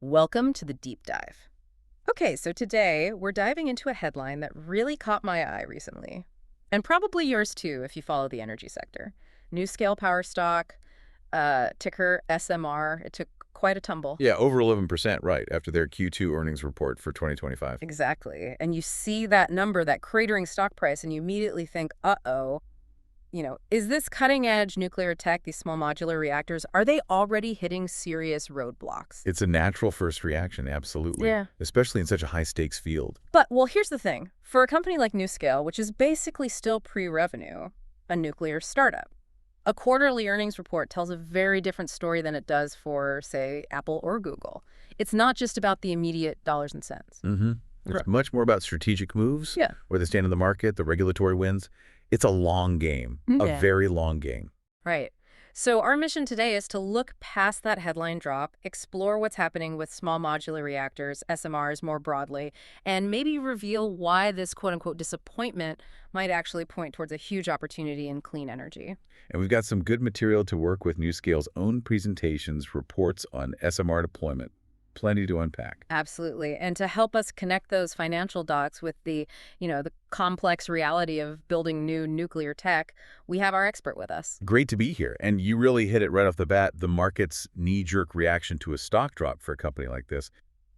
Welcome to the deep dive. Okay, so today we're diving into a headline that really caught my eye recently, and probably yours too if you follow the energy sector. NuScale power stock, ticker SMR, it took quite a tumble. Yeah, over 11%, right, after their Q2 earnings report for 2025. Exactly. And you see that number, that cratering stock price, and you immediately think, uh-oh, is this cutting edge nuclear tech, these small modular reactors, are they already hitting serious roadblocks? It's a natural first reaction, absolutely, Yeah. especially in such a high-stakes field. But, well, here's the thing. For a company like NuScale, which is basically still pre-revenue, a nuclear startup, a quarterly earnings report tells a very different story than it does for, say, Apple or Google. It's not just about the immediate dollars and cents. It's Correct. much more about strategic moves, Yeah. where they stand in the market, the regulatory wins. It's a long game, a Yeah. very long game. Right. So our mission today is to look past that headline drop, explore what's happening with small modular reactors, SMRs more broadly, and maybe reveal why this quote-unquote disappointment might actually point towards a huge opportunity in clean energy. And we've got some good material to work with NuScale's own presentations, reports on SMR deployment. Plenty to unpack. Absolutely. And to help us connect those financial dots with the complex reality of building new nuclear tech, we have our expert with us. Great to be here. And you really hit it right off the bat, the market's knee-jerk reaction to a stock drop for a company like this.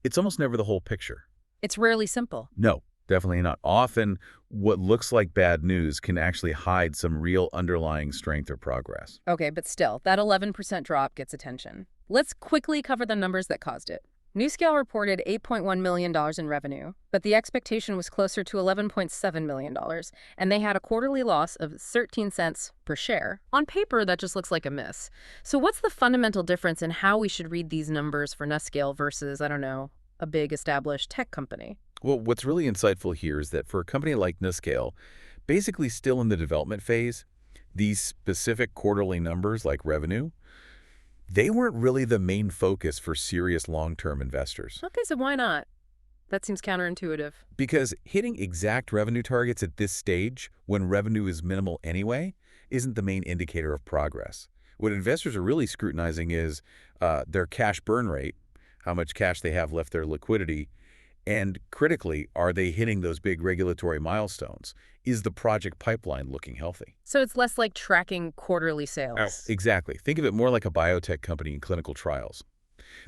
It's almost never the whole picture. It's rarely simple. No, definitely not. Often, what looks like bad news can actually hide some real underlying strength or progress. Okay, but still, that 11% drop gets attention. Let's quickly cover the numbers that caused it. NuScale reported $8.1 million in revenue, but the expectation was closer to $11.7 million, and they had a quarterly loss of 13 cents per share. On paper, that just looks like a miss. So what's the fundamental difference in how we should read these numbers for NuScale versus, I don't know, a big established tech company? Well, what's really insightful here is that for a company like NuScale, basically still in the development phase, these specific quarterly numbers like revenue, they weren't really the main focus for serious long-term investors. Okay, so why not? That seems counterintuitive. Because hitting exact revenue targets at this stage, when revenue is minimal anyway, isn't the main indicator of progress. What investors are really scrutinizing is their cash burn rate, how much cash they have left, their liquidity, and critically, are they hitting those big regulatory milestones? Is the project pipeline looking healthy? So it's less like tracking quarterly sales. Exactly. Think of it more like a biotech company in clinical trials.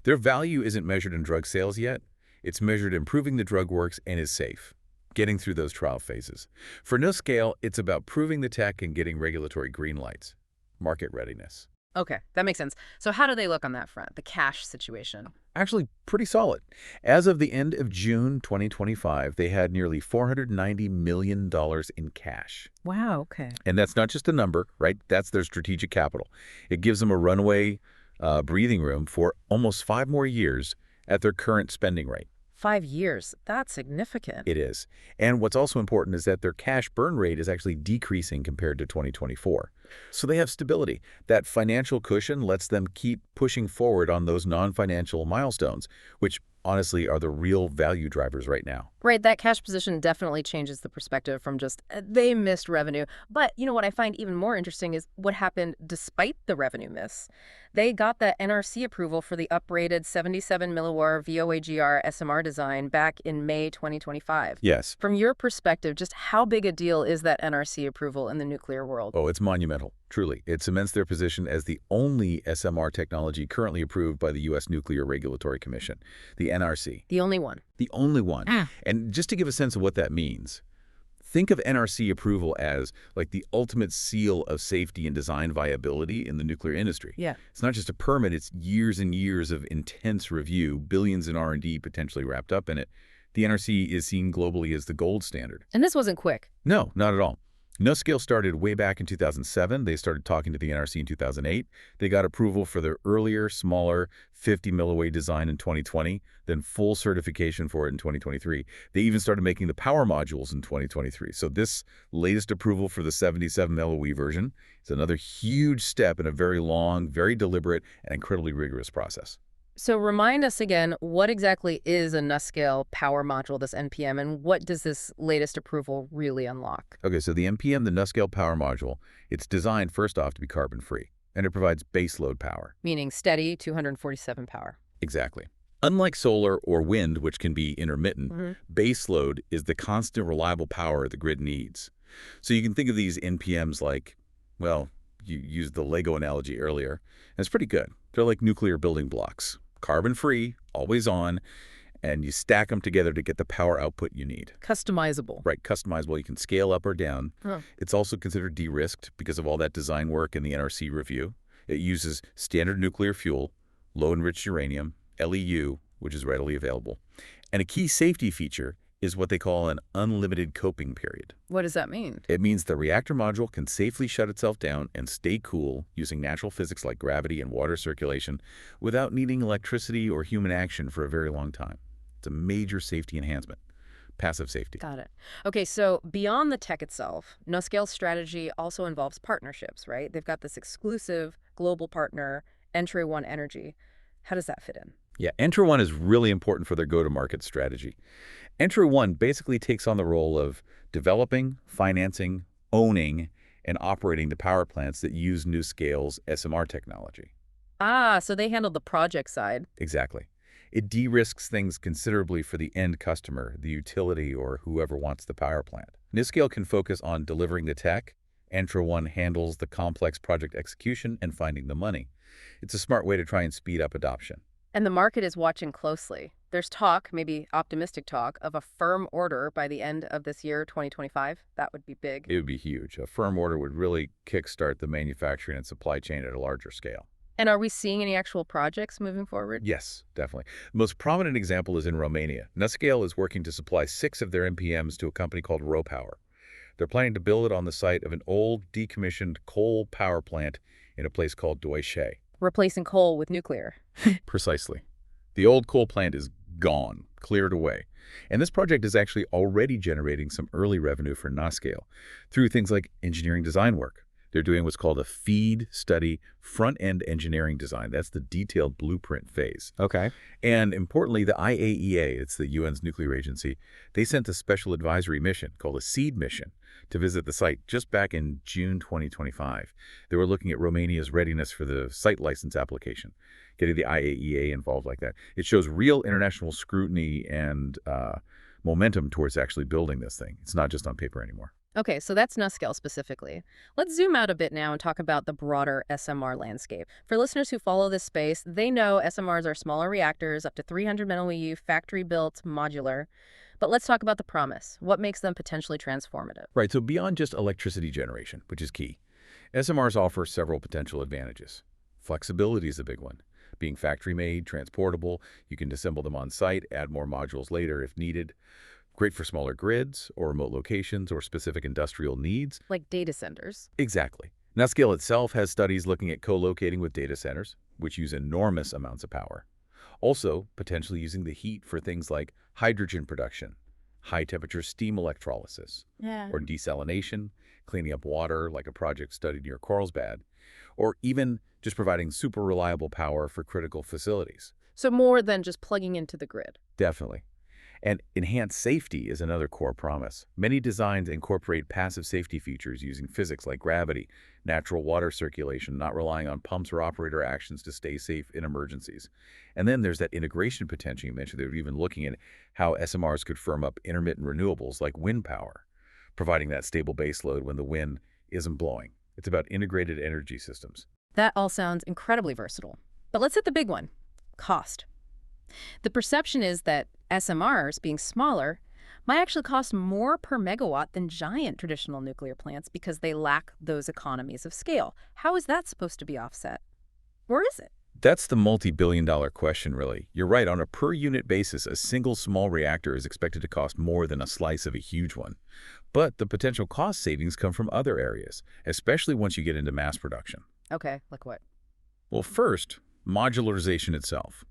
Their value isn't measured in drug sales yet. It's measured in proving the drug works and is safe, getting through those trial phases. For NuScale, it's about proving the tech and getting regulatory green lights, market readiness. Okay, that makes sense. So how do they look on that front, the cash situation? Actually, pretty solid. As of the end of June 2025, they had nearly $490 million in cash. Wow, okay. And that's not just a number, right? That's their strategic capital. It gives them a runway breathing room for almost 5 more years at their current spending rate. 5 years, that's significant. It is. And what's also important is that their cash burn rate is actually decreasing compared to 2024. So they have stability. That financial cushion lets them keep pushing forward on those non-financial milestones, which honestly are the real value drivers right now. Right, that cash position definitely changes the perspective from just they missed revenue. But what I find even more interesting is what happened despite the revenue miss. They got the NRC approval for the uprated 77 milliwar VOAGR SMR design back in May 2025. Yes. From your perspective, just how big a deal is that NRC approval in the nuclear world? Oh, it's monumental, truly. It cements their position as the only SMR technology currently approved by the U.S. Nuclear Regulatory Commission, the NRC. The only one. The only one. And just to give a sense of what that means, think of NRC approval as like the ultimate seal of safety and design viability in the nuclear industry. Yeah. It's not just a permit, it's years and years of intense review, billions in R&D potentially wrapped up in it. The NRC is seen globally as the gold standard. And this wasn't quick. No, not at all. NuScale started way back in 2007. They started talking to the NRC in 2008. They got approval for their earlier, smaller 50 milliway design in 2020, then full certification for it in 2023. They even started making the power modules in 2023. So this latest approval for the 77 milliway version is another huge step in a very long, very deliberate, and incredibly rigorous process. So remind us again, what exactly is a NuScale power module, this NPM, and what does this latest approval really unlock? Okay, so the NPM, the NuScale power module, it's designed first off to be carbon-free, and it provides baseload power. Meaning steady 247 power. Exactly. Unlike solar or wind, which can be intermittent, base load is the constant reliable power the grid needs. So you can think of these NPMs like, well, you used the Lego analogy earlier, and it's pretty good. They're like nuclear building blocks, carbon-free, always on, and you stack them together to get the power output you need. Customizable. Right, customizable. You can scale up or down. Huh. It's also considered de-risked because of all that design work in the NRC review. It uses standard nuclear fuel, low-enriched uranium, LEU, which is readily available. And a key safety feature is what they call an unlimited coping period. What does that mean? It means the reactor module can safely shut itself down and stay cool using natural physics like gravity and water circulation without needing electricity or human action for a very long time. It's a major safety enhancement. Passive safety. Got it. Okay, so beyond the tech itself, NuScale's strategy also involves partnerships, right? They've got this exclusive global partner, ENTRA1 Energy. How does that fit in? Yeah, ENTRA1 is really important for their go-to-market strategy. ENTRA1 basically takes on the role of developing, financing, owning, and operating the power plants that use NuScale's SMR technology. Ah, so they handle the project side. Exactly. It de-risks things considerably for the end customer, the utility, or whoever wants the power plant. NuScale can focus on delivering the tech. ENTRA1 handles the complex project execution and finding the money. It's a smart way to try and speed up adoption. And the market is watching closely. There's talk, maybe optimistic talk, of a firm order by the end of this year, 2025. That would be big. It would be huge. A firm order would really kickstart the manufacturing and supply chain at a larger scale. And are we seeing any actual projects moving forward? Yes, definitely. The most prominent example is in Romania. NuScale is working to supply 6 of their NPMs to a company called RoPower. They're planning to build it on the site of an old, decommissioned coal power plant in a place called Doișe. Replacing coal with nuclear. Precisely. The old coal plant is gone, cleared away. And this project is actually already generating some early revenue for NuScale through things like engineering design work. They're doing what's called a FEED study, front-end engineering design. That's the detailed blueprint phase. Okay. And importantly, the IAEA, it's the UN's nuclear agency, they sent a special advisory mission called a SEED mission to visit the site just back in June 2025. They were looking at Romania's readiness for the site license application, getting the IAEA involved like that. It shows real international scrutiny and momentum towards actually building this thing. It's not just on paper anymore. Okay, so that's NuScale specifically. Let's zoom out a bit now and talk about the broader SMR landscape. For listeners who follow this space, they know SMRs are smaller reactors, up to 300 MW, factory-built, modular. But let's talk about the promise. What makes them potentially transformative? Right, so beyond just electricity generation, which is key, SMRs offer several potential advantages. Flexibility is a big one. Being factory-made, transportable, you can assemble them on site, add more modules later if needed. Great for smaller grids or remote locations or specific industrial needs. Like data centers. Exactly. NuScale itself has studies looking at co-locating with data centers, which use enormous amounts of power. Also, potentially using the heat for things like hydrogen production, high-temperature steam electrolysis, or desalination, cleaning up water like a project studied near Carlsbad, or even just providing super reliable power for critical facilities. So more than just plugging into the grid. Definitely. And enhanced safety is another core promise. Many designs incorporate passive safety features using physics like gravity, natural water circulation, not relying on pumps or operator actions to stay safe in emergencies. And then there's that integration potential you mentioned. They're even looking at how SMRs could firm up intermittent renewables like wind power, providing that stable baseload when the wind isn't blowing. It's about integrated energy systems. That all sounds incredibly versatile. But let's hit the big one, cost. The perception is that SMRs, being smaller, might actually cost more per megawatt than giant traditional nuclear plants because they lack those economies of scale. How is that supposed to be offset? Or is it? That's the multi-billion-dollar question, really. You're right. On a per-unit basis, a single small reactor is expected to cost more than a slice of a huge one. But the potential cost savings come from other areas, especially once you get into mass production. Okay, like what? Well, first, modularization itself.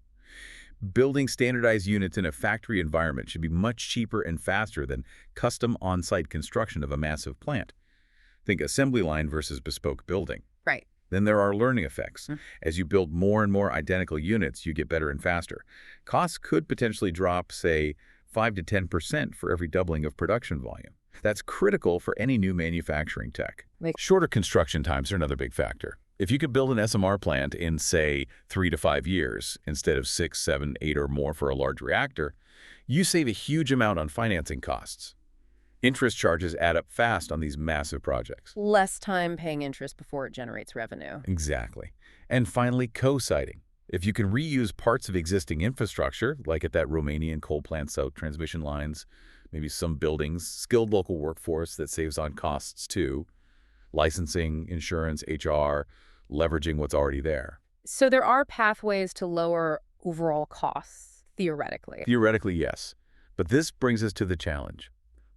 Building standardized units in a factory environment should be much cheaper and faster than custom on-site construction of a massive plant. Think assembly line versus bespoke building. Right. Then there are learning effects. As you build more and more identical units, you get better and faster. Costs could potentially drop, say, 5 to 10% for every doubling of production volume. That's critical for any new manufacturing tech. Shorter construction times are another big factor. If you could build an SMR plant in, say, 3 to 5 years instead of 6, 7, 8 or more for a large reactor, you save a huge amount on financing costs. Interest charges add up fast on these massive projects. Less time paying interest before it generates revenue. Exactly. And finally, co-siting. If you can reuse parts of existing infrastructure, like at that Romanian coal plant south transmission lines, maybe some buildings, skilled local workforce that saves on costs too, licensing, insurance, HR, leveraging what's already there. So there are pathways to lower overall costs, theoretically. Theoretically, yes. But this brings us to the challenge.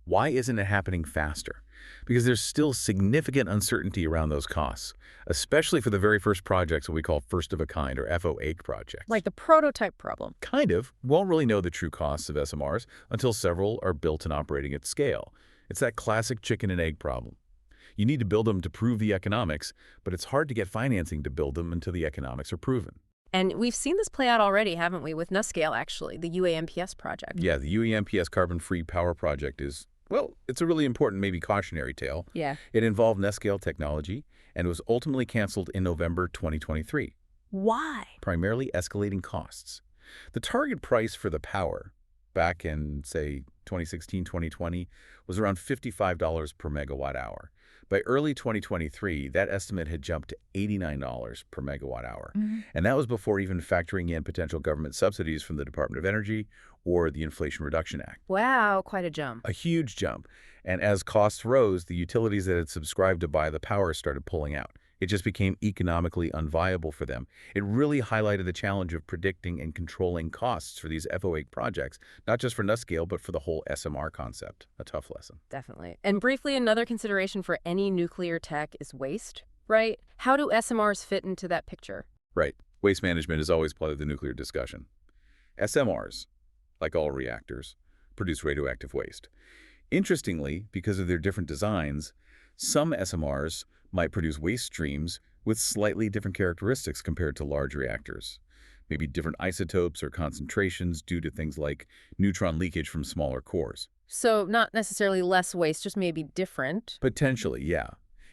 Why isn't it happening faster? Because there's still significant uncertainty around those costs, especially for the very first projects that we call first-of-a-kind or FOA projects. Like the prototype problem. Kind of. We won't really know the true costs of SMRs until several are built and operating at scale. It's that classic chicken and egg problem. You need to build them to prove the economics, but it's hard to get financing to build them until the economics are proven. And we've seen this play out already, haven't we, with NuScale, actually, the UAMPS project. Yeah, the UAMPS carbon-free power project is, well, it's a really important, maybe cautionary tale. Yeah. It involved NuScale technology and was ultimately canceled in November 2023. Why? Primarily escalating costs. The target price for the power back in, say, 2016, 2020 was around $55 per megawatt hour. By early 2023, that estimate had jumped to $89 per megawatt hour. And that was before even factoring in potential government subsidies from the Department of Energy or the Inflation Reduction Act. Wow, quite a jump. A huge jump. And as costs rose, the utilities that had subscribed to buy the power started pulling out. It just became economically unviable for them. It really highlighted the challenge of predicting and controlling costs for these FOA projects, not just for NuScale, but for the whole SMR concept. A tough lesson. Definitely. And briefly, another consideration for any nuclear tech is waste, right? How do SMRs fit into that picture? Right. Waste management is always part of the nuclear discussion. SMRs, like all reactors, produce radioactive waste. Interestingly, because of their different designs, some SMRs might produce waste streams with slightly different characteristics compared to large reactors. Maybe different isotopes or concentrations due to things like neutron leakage from smaller cores. So not necessarily less waste, just maybe different. Potentially, yeah.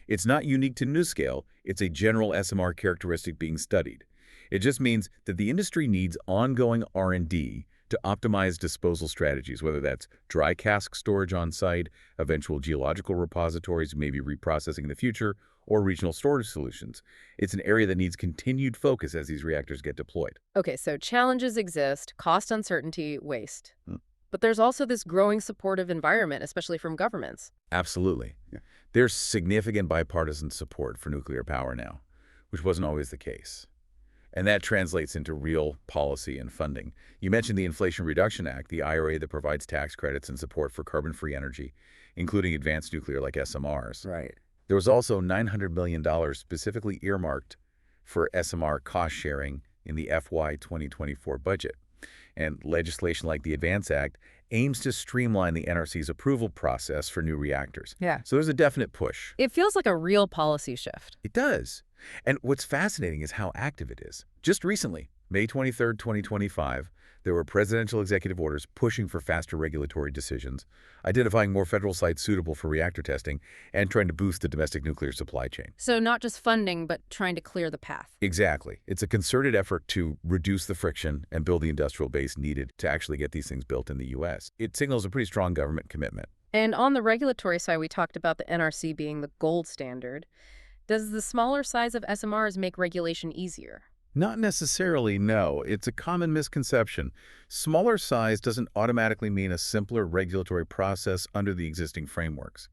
It's not unique to NuScale, it's a general SMR characteristic being studied. It just means that the industry needs ongoing R&D to optimize disposal strategies, whether that's dry cask storage on site, eventual geological repositories, maybe reprocessing in the future, or regional storage solutions. It's an area that needs continued focus as these reactors get deployed. Okay, so challenges exist, cost uncertainty, waste. But there's also this growing supportive environment, especially from governments. Absolutely. Yeah. There's significant bipartisan support for nuclear power now, which wasn't always the case. And that translates into real policy and funding. You mentioned the Inflation Reduction Act, the IRA that provides tax credits and support for carbon-free energy, including advanced nuclear like SMRs. Right. There was also $900 million specifically earmarked for SMR cost sharing in the FY 2024 budget. And legislation like the Advance Act aims to streamline the NRC's approval process for new reactors. Yeah. So there's a definite push. It feels like a real policy shift. It does. And what's fascinating is how active it is. Just recently, May 23, 2025, there were presidential executive orders pushing for faster regulatory decisions, identifying more federal sites suitable for reactor testing, and trying to boost the domestic nuclear supply chain. So not just funding, but trying to clear the path. Exactly. It's a concerted effort to reduce the friction and build the industrial base needed to actually get these things built in the U.S. It signals a pretty strong government commitment. And on the regulatory side, we talked about the NRC being the gold standard. Does the smaller size of SMRs make regulation easier? Not necessarily, no. It's a common misconception. Smaller size doesn't automatically mean a simpler regulatory process under the existing frameworks.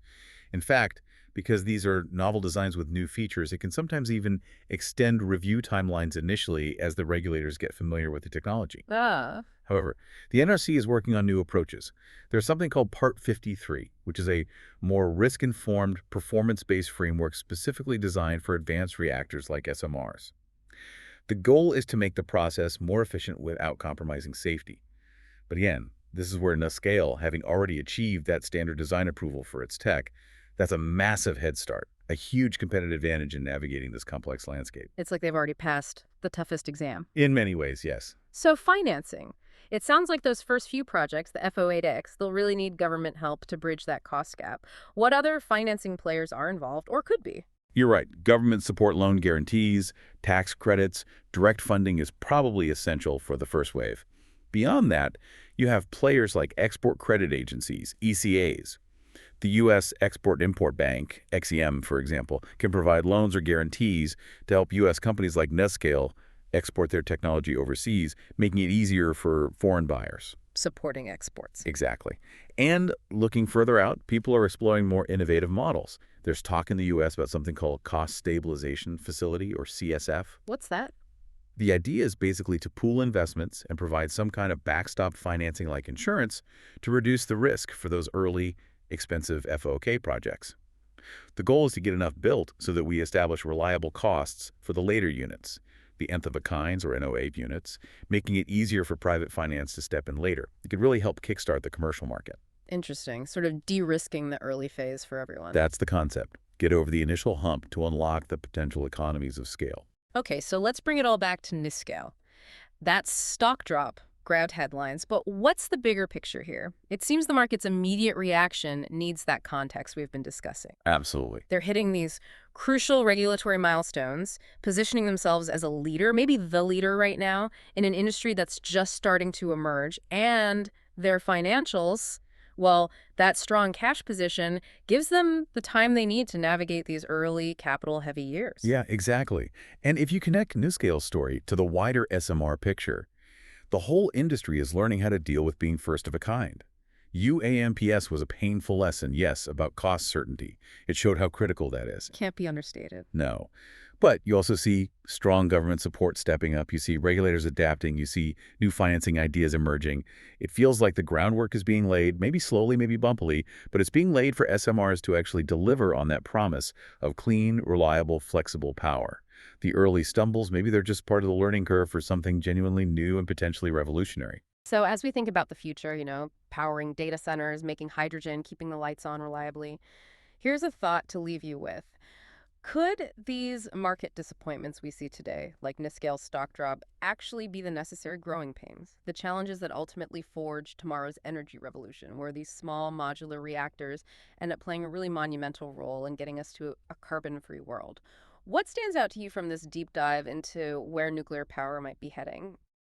In fact, because these are novel designs with new features, it can sometimes even extend review timelines initially as the regulators get familiar with the technology. However, the NRC is working on new approaches. There's something called Part 53, which is a more risk-informed, performance-based framework specifically designed for advanced reactors like SMRs. The goal is to make the process more efficient without compromising safety. But again, this is where NuScale, having already achieved that standard design approval for its tech, that's a massive head start, a huge competitive advantage in navigating this complex landscape. It's like they've already passed the toughest exam. In many ways, yes. So financing. It sounds like those first few projects, the FO8X, they'll really need government help to bridge that cost gap. What other financing players are involved or could be? You're right. Government support loan guarantees, tax credits, direct funding is probably essential for the first wave. Beyond that, you have players like export credit agencies, ECAs. The U.S. Export-Import Bank, XEM, for example, can provide loans or guarantees to help U.S. companies like NuScale export their technology overseas, making it easier for foreign buyers. Supporting exports. Exactly. And looking further out, people are exploring more innovative models. There's talk in the U.S. about something called Cost Stabilization Facility, or CSF. What's that? The idea is basically to pool investments and provide some kind of backstop financing like insurance to reduce the risk for those early, expensive FOK projects. The goal is to get enough built so that we establish reliable costs for the later units, the nth of a kinds or NO8 units, making it easier for private finance to step in later. It could really help kickstart the commercial market. Interesting. Sort of de-risking the early phase for everyone. That's the concept. Get over the initial hump to unlock the potential economies of scale. Okay, so let's bring it all back to NuScale. That stock drop grabbed headlines, but what's the bigger picture here? It seems the market's immediate reaction needs that context we've been discussing. Absolutely. They're hitting these crucial regulatory milestones, positioning themselves as a leader, maybe the leader right now, in an industry that's just starting to emerge, and their financials, well, that strong cash position gives them the time they need to navigate these early capital-heavy years. Yeah, exactly. And if you connect NuScale's story to the wider SMR picture, the whole industry is learning how to deal with being first of a kind. UAMPS was a painful lesson, yes, about cost certainty. It showed how critical that is. Can't be understated. No. But you also see strong government support stepping up. You see regulators adapting. You see new financing ideas emerging. It feels like the groundwork is being laid, maybe slowly, maybe bumpily, but it's being laid for SMRs to actually deliver on that promise of clean, reliable, flexible power. The early stumbles, maybe they're just part of the learning curve for something genuinely new and potentially revolutionary. So as we think about the future, powering data centers, making hydrogen, keeping the lights on reliably, here's a thought to leave you with. Could these market disappointments we see today, like NuScale's stock drop, actually be the necessary growing pains, the challenges that ultimately forge tomorrow's energy revolution, where these small modular reactors end up playing a really monumental role in getting us to a carbon-free world? What stands out to you from this deep dive into where nuclear power might be heading?